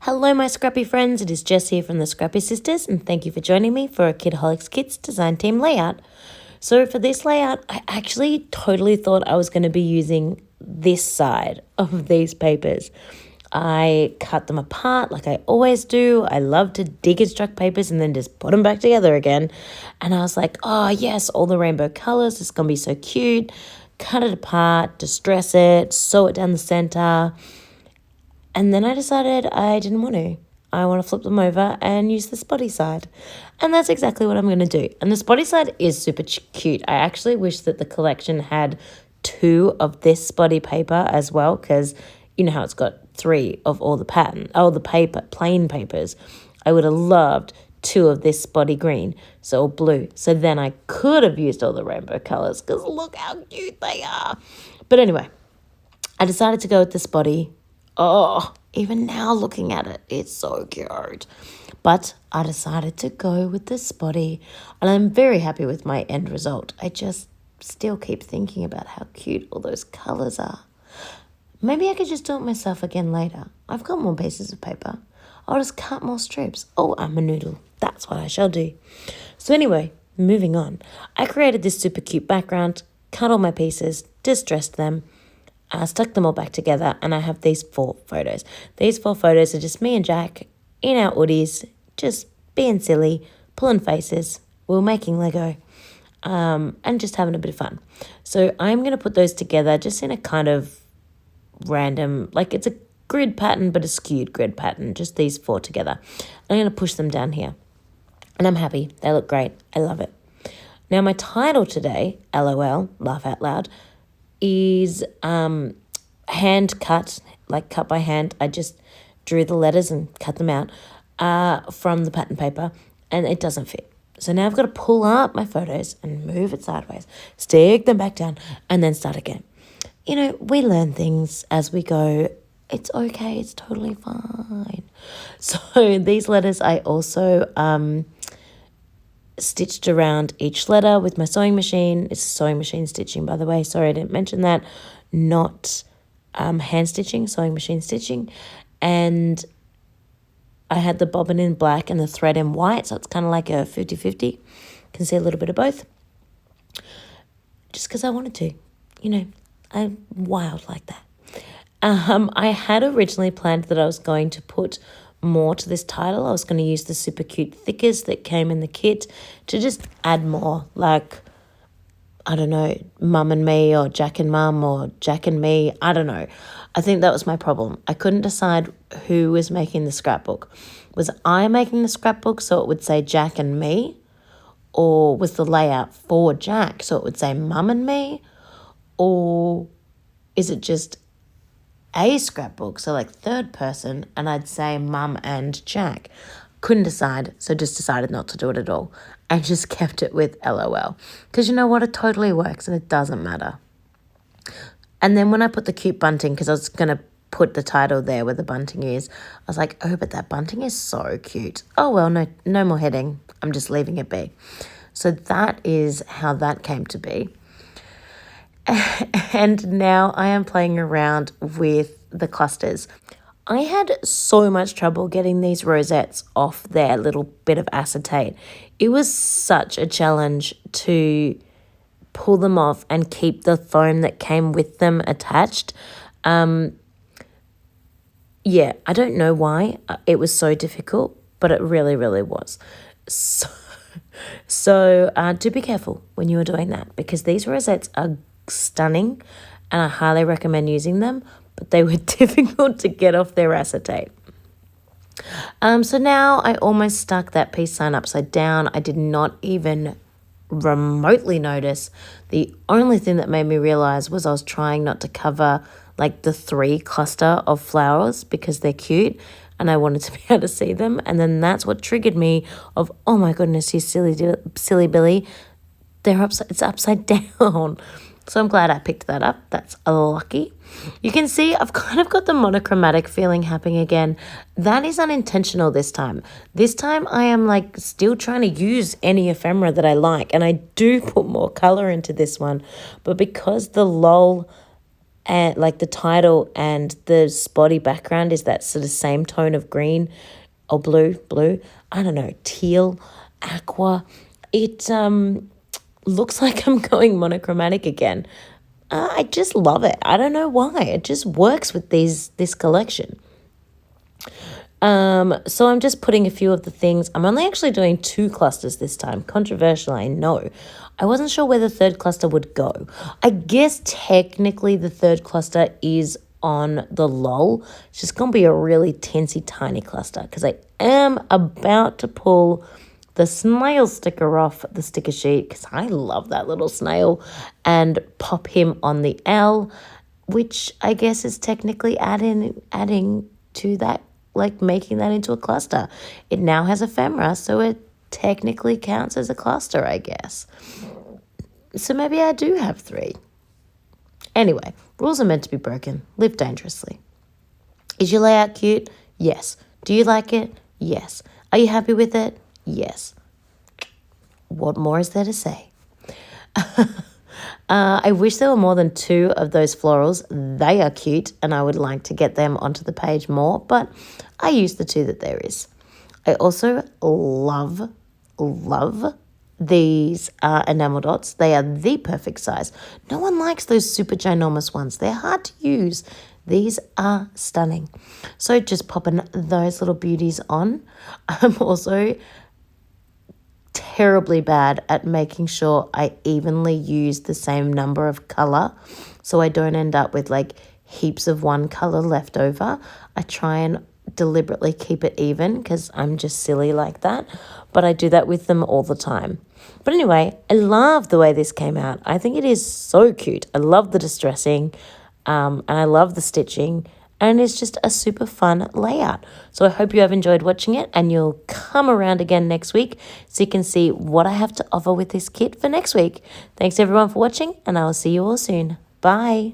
Hello, my scrappy friends. It is Jess here from the Scrappy Sisters, and thank you for joining me for a Kitaholic Kits design team layout. So for this layout, I actually totally thought I was going to be using this side of these papers. I cut them apart like I always do. I love to deconstruct papers and then just put them back together again. And I was like, oh yes, all the rainbow colors. It's going to be so cute. Cut it apart, distress it, sew it down the center. And then I decided I didn't want to. I want to flip them over and use the spotty side. And that's exactly what I'm going to do. And the spotty side is super cute. I actually wish that the collection had 2 of this spotty paper as well, because you know how it's got 3 of all the plain papers. I would have loved 2 of this spotty green, or blue. So then I could have used all the rainbow colors, because look how cute they are. But anyway, I decided to go with the spotty. Oh, even now looking at it, it's so cute. But I decided to go with the spotty, and I'm very happy with my end result. I just still keep thinking about how cute all those colours are. Maybe I could just do it myself again later. I've got more pieces of paper. I'll just cut more strips. Oh, I'm a noodle. That's what I shall do. So anyway, moving on. I created this super cute background, cut all my pieces, distressed them, stuck them all back together, and I have these 4 photos. These 4 photos are just me and Jack in our hoodies, just being silly, pulling faces. We were making Lego, and just having a bit of fun. So I'm going to put those together just in a kind of random, like it's a grid pattern, but a skewed grid pattern, just these 4 together. I'm going to push them down here, and I'm happy. They look great. I love it. Now my title today, LOL, laugh out loud, is hand cut, like cut by hand. I just drew the letters and cut them out from the pattern paper, and it doesn't fit. So now I've got to pull up my photos and move it sideways, stick them back down, and then start again. You know, we learn things as we go. It's okay. It's totally fine. So these letters I also stitched around each letter with my sewing machine. It's sewing machine stitching, by the way. Sorry, I didn't mention that. Not hand stitching, sewing machine stitching. And I had the bobbin in black and the thread in white, so it's kind of like a 50-50. Can see a little bit of both. Just because I wanted to. You know, I'm wild like that. I had originally planned that I was going to put more to this title. I was going to use the super cute thickers that came in the kit to just add more, like, I don't know, Mum and Me or Jack and Mum or Jack and Me. I don't know. I think that was my problem. I couldn't decide who was making the scrapbook. Was I making the scrapbook so it would say Jack and Me? Or was the layout for Jack so it would say Mum and Me? Or is it just a scrapbook, so like third person, and I'd say Mum and Jack? Couldn't decide, so just decided not to do it at all. I just kept it with LOL. Because you know what? It totally works and it doesn't matter. And then when I put the cute bunting, because I was going to put the title there where the bunting is, I was like, oh, but that bunting is so cute. Oh, well, no more heading. I'm just leaving it be. So that is how that came to be. And now I am playing around with the clusters. I had so much trouble getting these rosettes off their little bit of acetate. It was such a challenge to pull them off and keep the foam that came with them attached. Yeah, I don't know why it was so difficult, but it really, really was. So do be careful when you are doing that, because these rosettes are stunning and I highly recommend using them, but they were difficult to get off their acetate. So now I almost stuck that peace sign upside down. I did not even remotely notice. The only thing that made me realize was I was trying not to cover like the 3 cluster of flowers because they're cute and I wanted to be able to see them. And then that's what triggered me of, oh my goodness, you silly Billy, it's upside down. So I'm glad I picked that up. That's lucky. You can see I've kind of got the monochromatic feeling happening again. That is unintentional this time. This time I am like still trying to use any ephemera that I like. And I do put more color into this one. But because the LOL and like the title and the spotty background is that sort of same tone of green or blue, I don't know, teal, aqua. It looks like I'm going monochromatic again. I just love it. I don't know why. It just works with this collection. So I'm just putting a few of the things. I'm only actually doing 2 clusters this time. Controversial, I know. I wasn't sure where the third cluster would go. I guess technically the third cluster is on the lull. It's just going to be a really teensy tiny cluster because I am about to pull the snail sticker off the sticker sheet because I love that little snail and pop him on the L, which I guess is technically adding to that, like making that into a cluster. It now has ephemera, so it technically counts as a cluster, I guess. So maybe I do have 3. Anyway, rules are meant to be broken. Live dangerously. Is your layout cute? Yes. Do you like it? Yes. Are you happy with it? Yes. What more is there to say? I wish there were more than 2 of those florals. They are cute and I would like to get them onto the page more, but I use the 2 that there is. I also love these enamel dots. They are the perfect size. No one likes those super ginormous ones. They're hard to use. These are stunning. So just popping those little beauties on. I'm also terribly bad at making sure I evenly use the same number of color so I don't end up with like heaps of one color left over. I try and deliberately keep it even because I'm just silly like that, but I do that with them all the time. But anyway, I love the way this came out. I think it is so cute. I love the distressing and I love the stitching, and it's just a super fun layout. So I hope you have enjoyed watching it and you'll come around again next week so you can see what I have to offer with this kit for next week. Thanks everyone for watching and I will see you all soon. Bye.